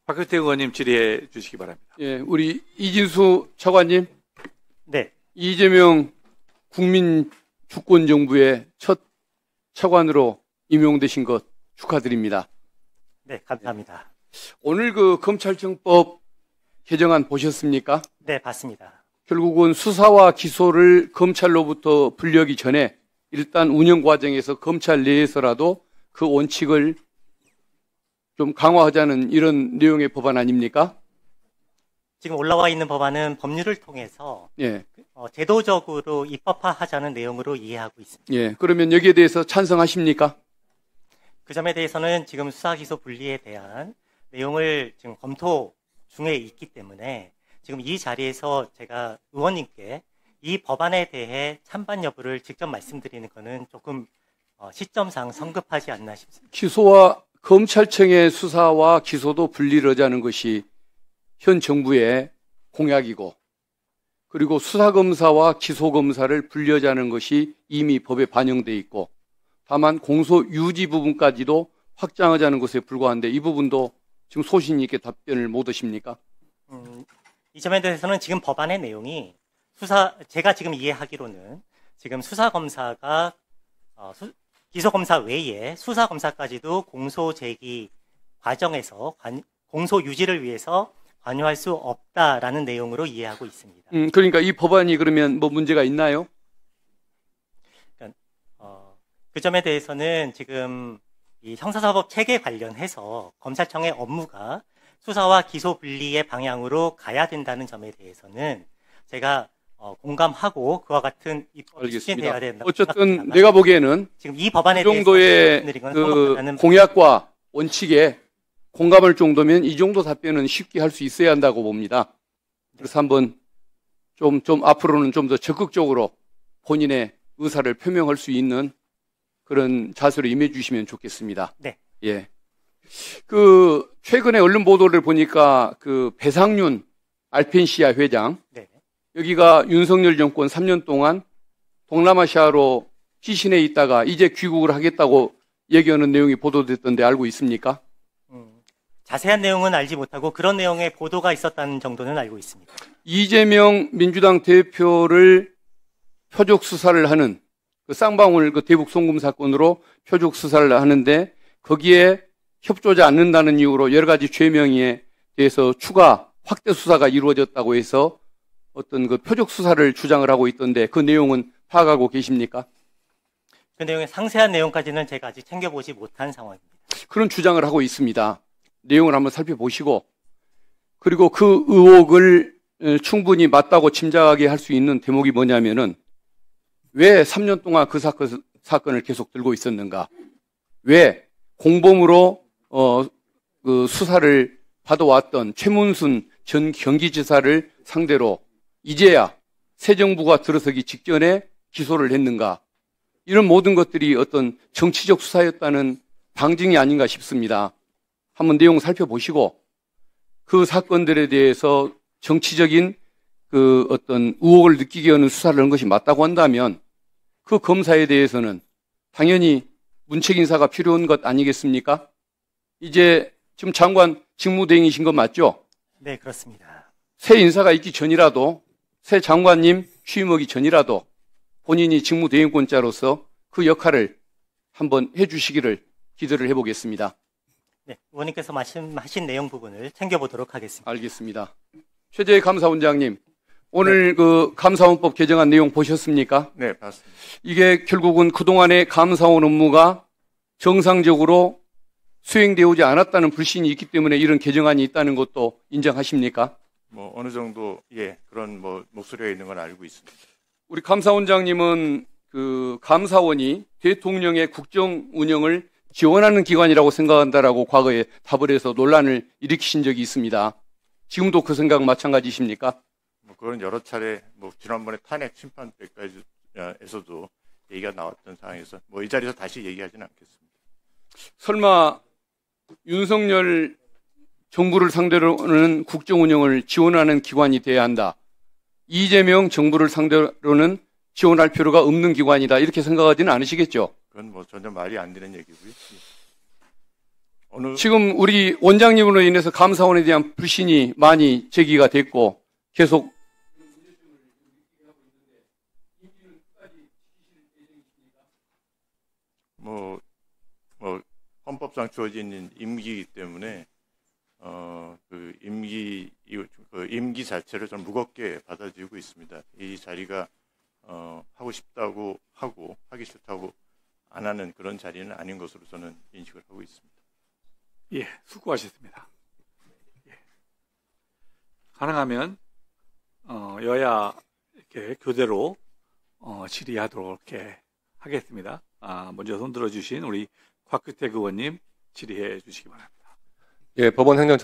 박효태 의원님 질의해 주시기 바랍니다. 예, 우리 이진수 차관님. 네. 이재명 국민주권정부의 첫 차관으로 임용되신 것 축하드립니다. 네, 감사합니다. 오늘 그 검찰청법 개정안 보셨습니까? 네, 봤습니다. 결국은 수사와 기소를 검찰로부터 분리하기 전에 일단 운영 과정에서 검찰 내에서라도 그 원칙을 좀 강화하자는 이런 내용의 법안 아닙니까? 지금 올라와 있는 법안은 법률을 통해서 예. 제도적으로 입법화하자는 내용으로 이해하고 있습니다. 예. 그러면 여기에 대해서 찬성하십니까? 그 점에 대해서는 지금 수사 기소 분리에 대한 내용을 지금 검토 중에 있기 때문에 지금 이 자리에서 제가 의원님께 이 법안에 대해 찬반 여부를 직접 말씀드리는 것은 조금 시점상 성급하지 않나 싶습니다. 기소와 검찰청의 수사와 기소도 분리를 하자는 것이 현 정부의 공약이고, 그리고 수사검사와 기소검사를 분리하자는 것이 이미 법에 반영돼 있고, 다만 공소 유지 부분까지도 확장하자는 것에 불과한데 이 부분도 지금 소신 있게 답변을 못 하십니까? 이 점에 대해서는 지금 법안의 내용이 제가 지금 이해하기로는 지금 수사검사가 기소검사 외에 수사검사까지도 공소 제기 과정에서 공소 유지를 위해서 관여할 수 없다라는 내용으로 이해하고 있습니다. 그러니까 이 법안이 그러면 뭐 문제가 있나요? 그러니까, 그 점에 대해서는 지금 이 형사사법 체계 관련해서 검찰청의 업무가 수사와 기소 분리의 방향으로 가야 된다는 점에 대해서는 제가 공감하고 그와 같은 입법이 추진돼야 된다고 어쨌든 생각합니다. 내가 보기에는 지금 이 법안에 그 정도의 그 공약과 원칙에 공감할 정도면 이 정도 답변은 쉽게 할 수 있어야 한다고 봅니다. 그래서 한번 좀 앞으로는 좀 더 적극적으로 본인의 의사를 표명할 수 있는 그런 자세로 임해 주시면 좋겠습니다. 네. 예. 그 최근에 언론 보도를 보니까 그 배상윤 알펜시아 회장, 네. 여기가 윤석열 정권 3년 동안 동남아시아로 피신해 있다가 이제 귀국을 하겠다고 얘기하는 내용이 보도됐던데 알고 있습니까? 자세한 내용은 알지 못하고 그런 내용의 보도가 있었다는 정도는 알고 있습니다. 이재명 민주당 대표를 표적 수사를 하는 그 쌍방울 그 대북 송금 사건으로 표적 수사를 하는데 거기에 협조하지 않는다는 이유로 여러 가지 죄명에 대해서 추가 확대 수사가 이루어졌다고 해서 어떤 그 표적 수사를 주장을 하고 있던데 그 내용은 파악하고 계십니까? 그 내용의 상세한 내용까지는 제가 아직 챙겨보지 못한 상황입니다. 그런 주장을 하고 있습니다. 내용을 한번 살펴보시고, 그리고 그 의혹을 충분히 맞다고 짐작하게 할 수 있는 대목이 뭐냐면은 왜 3년 동안 그 사건을 계속 들고 있었는가? 왜 공범으로 그 수사를 받아왔던 최문순 전 경기지사를 상대로 이제야 새 정부가 들어서기 직전에 기소를 했는가? 이런 모든 것들이 어떤 정치적 수사였다는 방증이 아닌가 싶습니다. 한번 내용 살펴보시고 그 사건들에 대해서 정치적인 그 어떤 의혹을 느끼게 하는 수사를 한 것이 맞다고 한다면 그 검사에 대해서는 당연히 문책 인사가 필요한 것 아니겠습니까? 이제 지금 장관 직무대행이신 거 맞죠? 네, 그렇습니다. 새 인사가 있기 전이라도 새 장관님 취임하기 전이라도 본인이 직무대행권자로서 그 역할을 한번 해주시기를 기대를 해보겠습니다. 네, 의원님께서 말씀하신 내용 부분을 챙겨보도록 하겠습니다. 알겠습니다. 최재희 감사원장님, 오늘 네. 그 감사원법 개정안 내용 보셨습니까? 네, 봤습니다. 이게 결국은 그동안의 감사원 업무가 정상적으로 수행되어 오지 않았다는 불신이 있기 때문에 이런 개정안이 있다는 것도 인정하십니까? 뭐 어느 정도 그런 뭐 목소리가 있는 건 알고 있습니다. 우리 감사원장님은 그 감사원이 대통령의 국정 운영을 지원하는 기관이라고 생각한다라고 과거에 답을 해서 논란을 일으키신 적이 있습니다. 지금도 그 생각 마찬가지십니까? 뭐 그건 여러 차례 뭐 지난번에 탄핵 심판 때까지에서도 얘기가 나왔던 상황에서 뭐 이 자리에서 다시 얘기하지는 않겠습니다. 설마 윤석열 정부를 상대로는 국정 운영을 지원하는 기관이 돼야 한다. 이재명 정부를 상대로는 지원할 필요가 없는 기관이다. 이렇게 생각하지는 않으시겠죠? 그건 뭐 전혀 말이 안 되는 얘기고요. 어느 지금 우리 원장님으로 인해서 감사원에 대한 불신이 많이 제기가 됐고 계속 뭐 헌법상 주어진 임기이기 때문에 그 임기 자체를 좀 무겁게 받아들이고 있습니다. 이 자리가 하고 싶다고 하고 하기 싫다고 안 하는 그런 자리는 아닌 것으로 저는 인식을 하고 있습니다. 예, 수고하셨습니다. 예. 가능하면 여야 이렇게 교대로 질의하도록 이렇게 하겠습니다. 먼저 손 들어주신 우리 곽규택 의원님 질의해 주시기 바랍니다. 예, 법원 행정